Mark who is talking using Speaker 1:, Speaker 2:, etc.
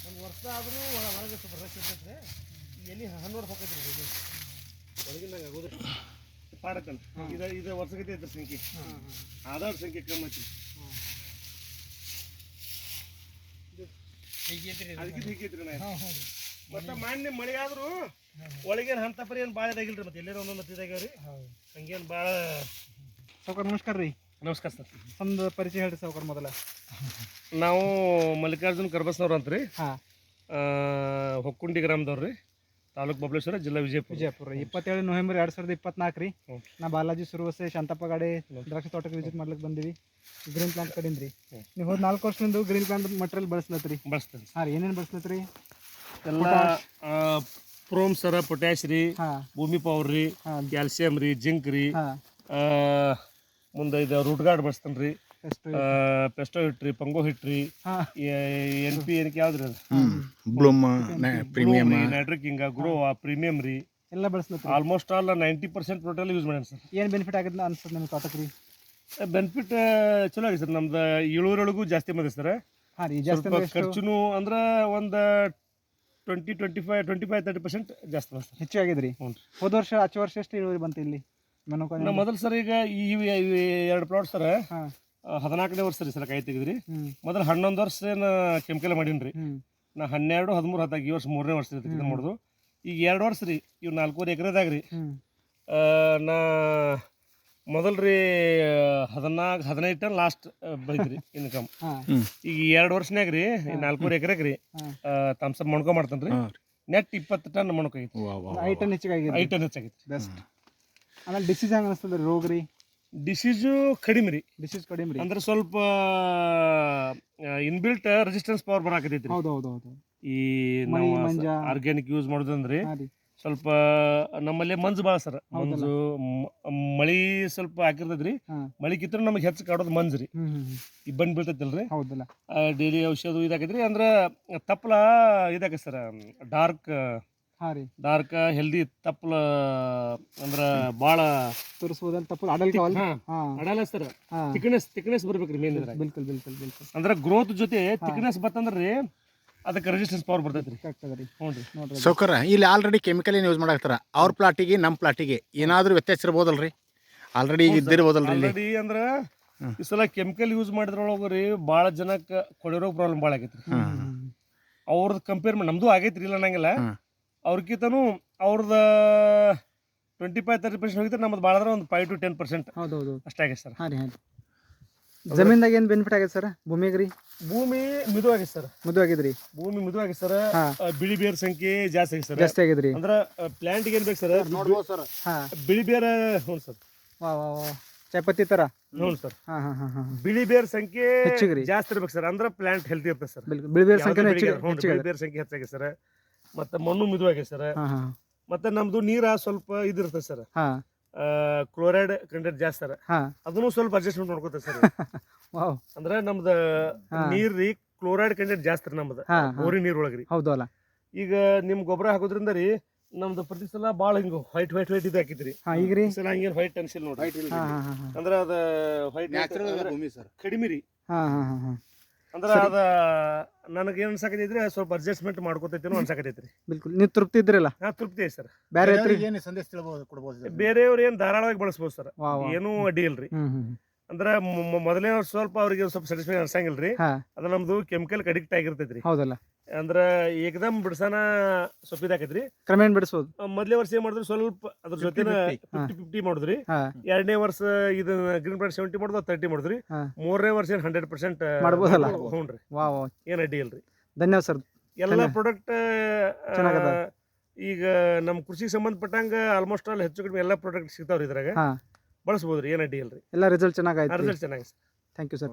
Speaker 1: ಒಂದು ವರ್ಷ ಆದರೂ ಒಳಗೆ ಸ್ವಲ್ಪ ರಶ್ ಇರ್ತೈತೆ ರೀ ಎಲ್ಲಿ ಹಣ್ಣು ಹೋಗೈತೆ ರೀ ಹೊರಗಿನಾಗ ಆಗೋದು ಪಾಡಕನ್ ಇದು ವರ್ಷಗತೆ ಐತ್ರಿ ಸಂಖ್ಯೆ ಆಧಾರ್ ಸಂಖ್ಯೆ ಕಮ್ಮಿ ಐತಿ ಅದಕ್ಕೆ ಹೀಗೈತ್ರಿ ನಾ ಮತ್ತೆ ಮಾನ್ಯ ಮಳೆ ಆದರೂ ಒಳಗೇನು ಹಂತ ಪರಿ ಏನು ಭಾಳ ಇದಾಗಿಲ್ರಿ ಮತ್ತೆ ಎಲ್ಲೇನೋ ಒಂದೊಂದು ಇದಾಗ್ಯಾವ ರೀ ಹಂಗೇನು ಭಾಳ
Speaker 2: ಸಾವ್ಕಾರ ನಮಸ್ಕಾರ ರೀ.
Speaker 1: ನಮಸ್ಕಾರ ಸರ್.
Speaker 2: ಒಂದು ಪರಿಚಯ ಹೇಳ್ರಿ ಸಾವ್ಕಾರ ಮೊದಲ.
Speaker 1: ನಾವು ಮಲ್ಲಿಕಾರ್ಜುನ್ ಕರ್ಬಸ್ನವ್ರು ಅಂತ ರೀ. ಹೊಕ್ಕುಂಡಿ ಗ್ರಾಮದವ್ರು ರೀ, ತಾಲೂಕು ಬಬಲೇಶ್ವರ, ಜಿಲ್ಲಾ ವಿಜಯಪುರ. 27 ನವೆಂಬರ್ 2024 ರೀ. ನಾ ಬಾಲಾಜಿ ಸುರುವಸೆ ಶಾಂತಪ್ಪ ಗಾಡೆ ದ್ರಾಕ್ಷಿ ತೋಟಕ್ಕೆ ವಿಸಿಟ್ ಮಾಡ್ಲಿಕ್ಕೆ ಬಂದೀವಿ. ಗ್ರೀನ್ ಪ್ಲಾಂಟ್ ಕಡೆಯಿಂದ ರೀ. ನೀವು ಹೋದ 4 ವರ್ಷದಿಂದ ಗ್ರೀನ್ ಪ್ಲಾಂಟ್ ಮಟೀರಿಯಲ್ ಬಳಸ್ಲತ್ರಿ? ಬಳಸ್ತೀವಿ. ಹಾಂ ರೀ. ಏನೇನು ಬಳಸ್ಲತ್ರಿ? ಎಲ್ಲ ಪ್ರೋಮ್ ಸರ, ಪೊಟ್ಯಾಶ್ ರೀ, ಭೂಮಿ ಪವರ್ ರೀ, ಕ್ಯಾಲ್ಸಿಯಂ ರೀ, ಜಿಂಕ್ ರೀ, ಮುಂದೆ ಇದು ರೂಟ್ ಗಾರ್ಡ್ ಬಳಸ್ತಾನೆ ರೀ, ಪೆಸ್ಟೋ ಹಿಟ್ರಿ, ಪಂಗೋ ಹಿಟ್ರಿ, NP ಏನಕ್ಕೆ ಯಾವ್ದ್ರಿ ಅದು
Speaker 3: ಬ್ಲೂಮ್ ಪ್ರೀಮಿಯಂ,
Speaker 1: ನೈಟ್ರಿಕಿಂಗ, ಗ್ರೋವಾ, ಪ್ರೀಮಿಯಂ ರೀ
Speaker 2: ಎಲ್ಲ ಬಳಸ್ಲತ್ರಿ.
Speaker 1: ಆಲ್ಮೋಸ್ಟ್ ಆಲ್ 90% ಟೋಟಲ್ ಯೂಸ್ ಮಾಡ್ಯಾನ ಸರ್.
Speaker 2: ಏನು ಬೆನಿಫಿಟ್ ಆಗಿದೆ ಅನ್ಸುತ್ತೆ ನಿಮ್ಗೆ ತೋಟಕ್ಕೆ ರೀ?
Speaker 1: ಬೆನಿಫಿಟ್ ಚಲೋ ಆಗಿದೆ ಸರ್. ನಮ್ದು ಇಳುವರಿಯೊಳಗೂ ಜಾಸ್ತಿ ಬಂದಿದೆ ಸರ್. ಹಾಂ ರೀ. ಜಾಸ್ತಿ ಖರ್ಚುನು ಅಂದ್ರೆ ಒಂದು 25-30% ಜಾಸ್ತಿ ಬರ್ತದೆ, ಹೆಚ್ಚು ಆಗಿದ್ರಿ. ಹ್ಞೂ. ಹೋದ ವರ್ಷ ಹಚ್ಚ ವರ್ಷ ಎಷ್ಟು ಇಳುವರಿ ಬಂತು ಇಲ್ಲಿ ನಮ್ಮ ಮೊದಲು ಸರ್? ಈಗ ಈ 2 ಪ್ಲಾಟ್ ಸರ್ 14ನೇ ವರ್ಷ ರೀ ಸರ್ ಕಾಯಿ ತೆಗೆದ್ರಿ. ಮೊದಲು 11 ವರ್ಷ ಏನು ಕೆಮಿಕಲ್ ಮಾಡೀನಿ ರೀ. ನಾ 12, 13, 14 ಈ ವರ್ಷ 3ನೇ ವರ್ಷ ಇದನ್ನು ಮಾಡೋದು. ಈಗ 2 ವರ್ಷ ರೀ, ಇವು 4.5 ಎಕರೆದಾಗ ರೀ. ನಾ ಮೊದಲು ರೀ 14-15 ಟನ್ ಲಾಸ್ಟ್ ಬೈದ್ರಿ ಇನ್ಕಮ್. ಈಗ 2 ವರ್ಷನ್ಯಾಗ ರೀ 4.5 ಎಕರೆಗೆ ರೀ ತಮ್ಸಪ್ ಮಣ್ಕೊ ಮಾಡ್ತಾನೆ ರೀ. ನೆಟ್ 20 ಟನ್ ಮಣ್ಕಾಗೈತಿ. 5 ಟನ್ ಹೆಚ್ಚಾಗೈತಿ. ಬೆಸ್ಟ್. ಆಮೇಲೆ ಡಿಸೀಸ್ ಹೆಂಗೆ ಅನಿಸ್ತದೆ ರೀ? ರೋಗ ರೀ? ಡಿಸೀಸು ಕಡಿಮೆ ರೀ. ಅಂದ್ರೆ ಸ್ವಲ್ಪ ಇನ್ಬಿಲ್ಟ್ ರೆಸಿಸ್ಟೆನ್ಸ್ ಪವರ್ ಬರಾಕತೈತಿ. ಹೌದು. ಈ ನಾವು ಆರ್ಗ್ಯಾನಿಕ್ ಯೂಸ್ ಮಾಡೋದಂದ್ರಿ ಸ್ವಲ್ಪ ನಮ್ಮಲ್ಲಿ ಮಂಜು ಭಾಳ ಸರ್. ಮಂಜು ಮಳಿ ಸ್ವಲ್ಪ ಹಾಕಿರ್ತೈತ್ರಿ. ಮಳಿಕಿತ್ರ ನಮಗೆ ಹೆಚ್ಚು ಕಾಡೋದು ಮಂಜು ರೀ. ಈ ಬಂದು ಬೀಳ್ತೈತಿಲ್ರಿ. ಹೌದಲ್ಲ. ಡೈಲಿ ಔಷಧ ಇದಾಕೈತ್ರಿ. ಅಂದ್ರೆ ತಪ್ಪಲ ಇದಾಕೈತಿ ಸರ್. ಡಾರ್ಕ್ ಹೆಲ್ದಿ ತಪ್ಪಲ ಅಂದ್ರೆ ಭಾಳ ತೋರಿಸ್ಬೋದಲ್ಲ. ತಪ್ಪಲ ಅಡಲ್ಲ ಸರ್. ತಿಕ್ನೆಸ್ ಬರ್ಬೇಕ್ರಿ ಮೇನ್. ಬಿಲ್ಕುಲ್. ಅಂದ್ರೆ ಗ್ರೋತ್ ಜೊತೆ ತಿಕ್ನೆಸ್ ಬರ್ತಂದ್ರಿ ಅದಕ್ಕೆ ರೆಸಿಸ್ಟೆನ್ಸ್ ಪವರ್ ಬರ್ತೈತ್ರಿ. ಹ್ಞೂ ರೀ.
Speaker 3: ಸೌಕರ್ಯ ಇಲ್ಲಿ ಆಲ್ರೆಡಿ ಕೆಮಿಕಲ್ ಏನು ಯೂಸ್ ಮಾಡಾಕ್ತಾರ. ಅವ್ರ ಪ್ಲಾಟಿಗೆ ನಮ್ಮ ಪ್ಲಾಟಿಗೆ ಏನಾದರೂ ವ್ಯತ್ಯಾಸ ಇರ್ಬೋದಲ್ರಿ? ಆಲ್ರೆಡಿ ಈಗ ಇದ್ದಿರ್ಬೋದಲ್ರಿ? ಆಲ್ರೆಡಿ ಅಂದ್ರೆ ಈ ಸಲ ಕೆಮಿಕಲ್ ಯೂಸ್ ಮಾಡಿದ್ರೊಳಗೆ ರೀ ಭಾಳ ಜನಕ್ಕೆ ಕೊಡಿರೋ ಪ್ರಾಬ್ಲಮ್ ಭಾಳ ಆಗೈತ್ರಿ. ಅವ್ರದ್ದು ಕಂಪೇರ್ ಮಾಡಿ ನಮ್ಮದು ಆಗೈತ್ರಿ, ಇಲ್ಲ ಅನ್ನಂಗಿಲ್ಲ. ಅವ್ರಕ್ಕಿಂತನೂ ಅವ್ರದ್ದು 25-30% ಹೋಗಿದ್ರೆ ನಮ್ಮದು ಭಾಳ ಅಂದ್ರೆ ಒಂದು 5-10% ಅಷ್ಟಾಗೈತೆ ಸರ್. ಜಮೀನ್ದಾಗ ಏನು ಬೆನಿಫಿಟ್ ಆಗೈತೆ ಸರ್ ಭೂಮಿಗೆ ರೀ? ಭೂಮಿ ಮಿದು ಆಗೈತೆ ಸರ್. ಭೂಮಿ ಮಿದು ಆಗೈತೆ ಸರ್. ಬಿಳಿ ಬೇರ್ ಸಂಖ್ಯೆ ಜಾಸ್ತಿ ಆಗಿದ್ರಿ. ಅಂದ್ರೆ ಪ್ಲಾಂಟ್ಗೆ ಏನು ಬೇಕು ಸರ್? ನೋಡ್ಬೋದು ಸರ್. ಬಿಳಿ ಬೇರ. ಹ್ಞೂ ಸರ್. ಚಾಪತ್ತಿ ತರ. ಹ್ಞೂ ಸರ್. ಬಿಳಿ ಬೇರ್ ಸಂಖ್ಯೆ ಜಾಸ್ತಿ ಇರ್ಬೇಕು ಸರ್. ಅಂದ್ರೆ ಪ್ಲಾಂಟ್ ಹೆಲ್ತಿ ಇರ್ತದೆ ಸರ್. ಬಿಳಿ ಬೇರ್ ಸಂಖ್ಯೆ ಹೆಚ್ಚಾಗಿದೆ ಸರ್. ಮತ್ತೆ ಮಣ್ಣು ಮಿದು ಆಗೈತೆ ಸರ್. ಮತ್ತೆ ನಮ್ದು ನೀರ ಸ್ವಲ್ಪ ಇದಿರ್ತದೆ ಸರ್. ಕ್ಲೋರೈಡ್ ಕಂಟೆಂಟ್ ಜಾಸ್ತಿ ಸರ್. ಅದನ್ನು ಸ್ವಲ್ಪ ಅಡ್ಜಸ್ಟ್ಮೆಂಟ್ ಮಾಡ್ಕೋತೇವೆ ಸರ್. ಅಂದ್ರೆ ನಮ್ದು ನೀರ್ ರೀ ಕ್ಲೋರೈಡ್ ಕಂಟೆಂಟ್ ಜಾಸ್ತಿ ರೀ ನಮ್ದು ಬೋರಿ ನೀರ್ ಒಳಗ್ರಿ. ಹೌದಲ್ಲ. ಈಗ ನಿಮ್ ಗೊಬ್ಬರ ಹಾಕೋದ್ರಿಂದ ರೀ ನಮ್ದು ಪ್ರತಿ ಸಲ ಭಾಳ ಹಿಂಗ ವೈಟ್ ಇದು ಹಾಕಿದ್ರಿ. ಈಗ ಸಲ ಹಂಗೇನು ವೈಟ್ ಅನ್ಸಿಲ್ ನೋಡ್ರಿ. ಅಂದ್ರೆ ಅದ ವೈಟ್ ಕಡಿಮೆ ರೀ. ಅಂದ್ರೆ ಅದ ನನಗೆ ಏನ್ ಅನ್ಸಾಕತೈತ್ರಿ ಸ್ವಲ್ಪ ಅಡ್ಜಸ್ಟ್ಮೆಂಟ್ ಮಾಡ್ಕೋತೈತಿ ಅನ್ಸಾಕತೈತ್ರಿ. ಬಿಲ್ಕುಲ್. ನೀವು ತೃಪ್ತಿ ಇದ್ರಲ್ಲ? ತೃಪ್ತಿ ಐತಿ ಸರ್. ಬೇರೆಯವ್ರು ಏನ್ ಧಾರಾಳವಾಗಿ ಬಳಸ್ಬೋದು ಸರ್, ಏನೂ ಅಡ್ಡಿ ಇಲ್ರಿ. ಅಂದ್ರೆ ಮೊದಲನೇ ವರ್ಷ ಸ್ವಲ್ಪ ಅವ್ರಿಗೆ ಸ್ವಲ್ಪ ಸ್ಯಾಟಿಸ್ಫೈ ಅನ್ಸಂಗಿಲ್ರಿ. ಅದ ನಮ್ದು ಕೆಮಿಕಲ್ ಅಡಿಕ್ಟ್ ಆಗಿರ್ತೈತ್ರಿ. ಹೌದಲ್ಲ. ಅಂದ್ರೆ ಏಕದಮ್ ಬಿಡ್ಸನ ಸ್ವಲ್ಪ ಇದಾಕೈತ್ರಿ. ಕ್ರಮೇಣ ಬಿಡಿಸೋದು. ಮೊದಲೇ ವರ್ಷ ಏನ್ ಮಾಡಿದ್ರಿ ಸ್ವಲ್ಪ ಅದ್ರ ಜೊತೆ 50-50 ಮಾಡಿದ್ರಿ. 2ನೇ ವರ್ಷ ಇದು ಗ್ರೀನ್ ಪ್ಲಾಂಟ್ 70 ಮಾಡಿದ್ವಿ, 30 ಮಾಡಿದ್ರಿ. 3ನೇ ವರ್ಷ 100% ಮಾಡ್ಬೋದಲ್ಲ? ಹ್ಞೂ ರೀ. ಏನ್ ಅಡ್ಡಿ ಇಲ್ರಿ. ಧನ್ಯವಾದ ಸರ್. ಎಲ್ಲ ಪ್ರಾಡಕ್ಟ್ ಈಗ ನಮ್ಮ ಕೃಷಿಗೆ ಸಂಬಂಧಪಟ್ಟಂಗ ಆಲ್ಮೋಸ್ಟ್ ಆಲ್ ಹೆಚ್ಚು ಕಡಿಮೆ ಎಲ್ಲ ಪ್ರಾಡಕ್ಟ್ ಸಿಗ್ತಾವ್ರಿ ಇದ್ರಾಗ. ಬಳಸ್ಬೋದ್ರಿ, ಏನ್ ಅಡ್ಡಿ ಇಲ್ರಿ. ಎಲ್ಲ ರಿಸಲ್ಟ್ ಚೆನ್ನಾಗಿ. Thank you sir.